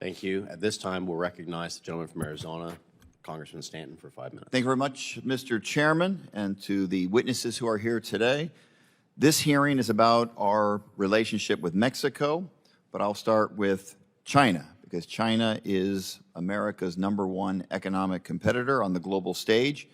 Thank you. At this time, we'll recognize the gentleman from Arizona, Congressman Stanton, for 5 minutes. Thank you very much, Mr. Chairman, and to the witnesses who are here today. This hearing is about our relationship with Mexico, but I'll start with China, because China is America's #1 economic competitor on the global stage.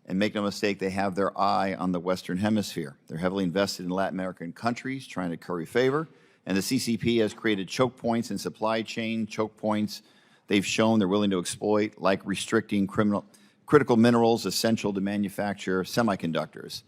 And make no mistake, they have their eye on the Western Hemisphere. They're heavily invested in Latin American countries, trying to curry favor. And the CCP has created choke points in supply chain, choke points they've shown they're willing to exploit, like restricting critical minerals essential to manufacture semiconductors.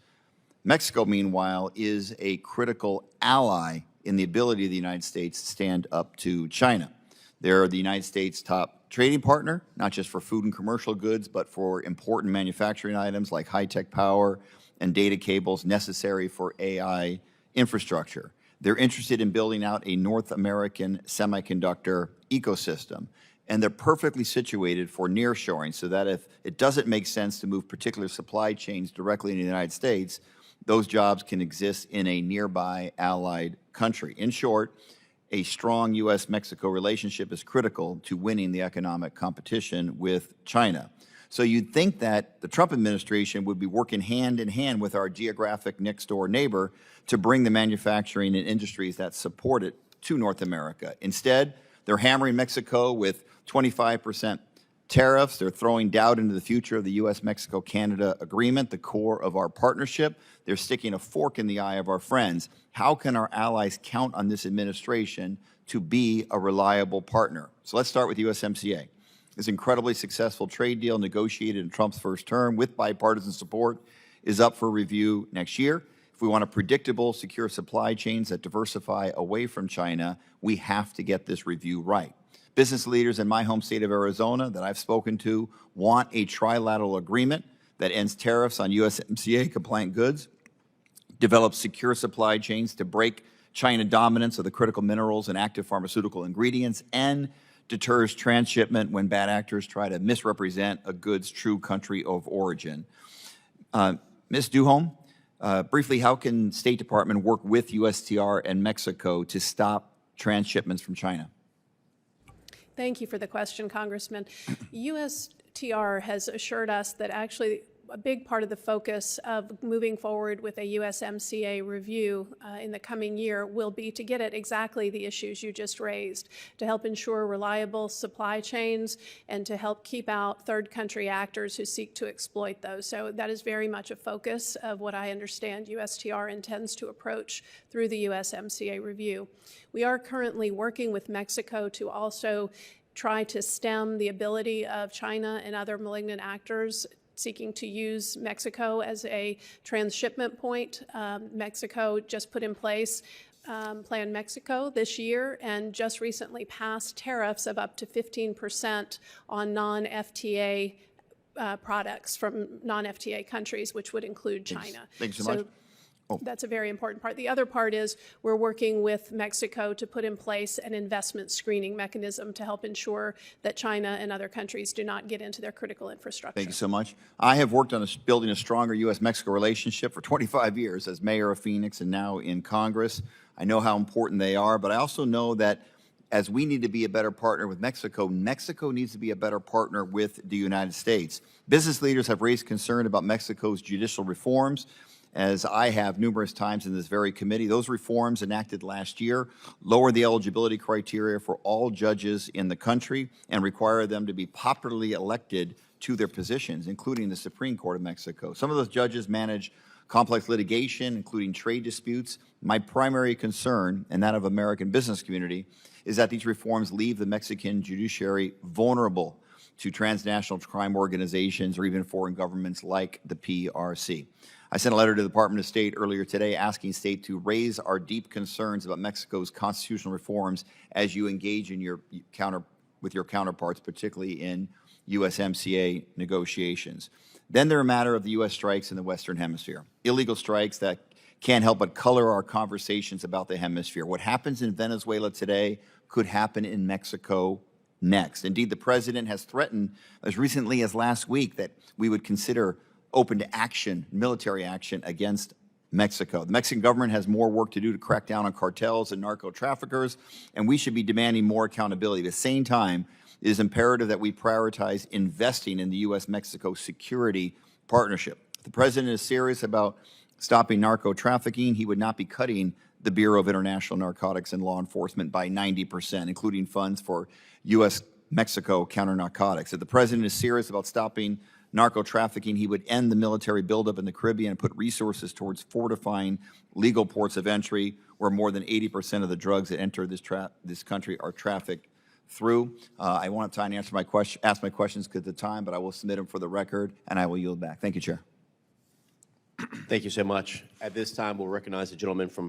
Mexico, meanwhile, is a critical ally in the ability of the United States to stand up to China. They're the United States' top trading partner, not just for food and commercial goods, but for important manufacturing items like high-tech power and data cables necessary for AI infrastructure. They're interested in building out a North American semiconductor ecosystem, and they're perfectly situated for nearshoring, so that if it doesn't make sense to move particular supply chains directly in the United States, those jobs can exist in a nearby allied country. In short, a strong U.S.-Mexico relationship is critical to winning the economic competition with China. So you'd think that the Trump administration would be working hand in hand with our geographic next-door neighbor to bring the manufacturing and industries that support it to North America. Instead, they're hammering Mexico with 25% tariffs. They're throwing doubt into the future of the U.S.-Mexico-Canada agreement, the core of our partnership. They're sticking a fork in the eye of our friends. How can our allies count on this administration to be a reliable partner? So let's start with USMCA. This incredibly successful trade deal negotiated in Trump's first term with bipartisan support is up for review next year. If we want a predictable, secure supply chains that diversify away from China, we have to get this review right. Business leaders in my home state of Arizona that I've spoken to want a trilateral agreement that ends tariffs on USMCA-compliant goods, develops secure supply chains to break China dominance of the critical minerals and active pharmaceutical ingredients, and deters transshipment when bad actors try to misrepresent a good's true country of origin. Ms. Duhom, briefly, how can State Department work with USTR and Mexico to stop transshipments from China? Thank you for the question, Congressman. USTR has assured us that actually a big part of the focus of moving forward with a USMCA review in the coming year will be to get at exactly the issues you just raised, to help ensure reliable supply chains and to help keep out third country actors who seek to exploit those. So that is very much a focus of what I understand USTR intends to approach through the USMCA review. We are currently working with Mexico to also try to stem the ability of China and other malignant actors seeking to use Mexico as a transshipment point. Mexico just put in place Plan Mexico this year and just recently passed tariffs of up to 15% on non-FTA products from non-FTA countries, which would include China. Thanks so much. That's a very important part. The other part is we're working with Mexico to put in place an investment screening mechanism to help ensure that China and other countries do not get into their critical infrastructure. Thank you so much. I have worked on building a stronger U.S.-Mexico relationship for 25 years as mayor of Phoenix and now in Congress. I know how important they are, but I also know that as we need to be a better partner with Mexico, Mexico needs to be a better partner with the United States. Business leaders have raised concern about Mexico's judicial reforms, as I have numerous times in this very committee. Those reforms enacted last year lower the eligibility criteria for all judges in the country and require them to be popularly elected to their positions, including the Supreme Court of Mexico. Some of those judges manage complex litigation, including trade disputes. My primary concern, and that of American business community, is that these reforms leave the Mexican judiciary vulnerable to transnational crime organizations or even foreign governments like the PRC. I sent a letter to the Department of State earlier today asking State to raise our deep concerns about Mexico's constitutional reforms as you engage in with your counterparts, particularly in USMCA negotiations. Then there are a matter of the U.S. strikes in the Western Hemisphere, illegal strikes that can't help but color our conversations about the hemisphere. What happens in Venezuela today could happen in Mexico next. Indeed, the President has threatened as recently as last week that we would consider open to action, military action against Mexico. The Mexican government has more work to do to crack down on cartels and narco traffickers, and we should be demanding more accountability. At the same time, it is imperative that we prioritize investing in the U.S.-Mexico security partnership. If the president is serious about stopping narco trafficking, he would not be cutting the Bureau of International Narcotics and Law Enforcement by 90%, including funds for U.S.-Mexico counter-narcotics. If the president is serious about stopping narco trafficking, he would end the military buildup in the Caribbean and put resources towards fortifying legal ports of entry, where more than 80% of the drugs that enter this country are trafficked through. I won't have time to ask my questions because of the time, but I will submit them for the record, and I will yield back. Thank you, Chair. Thank you so much. At this time, we'll recognize the gentleman from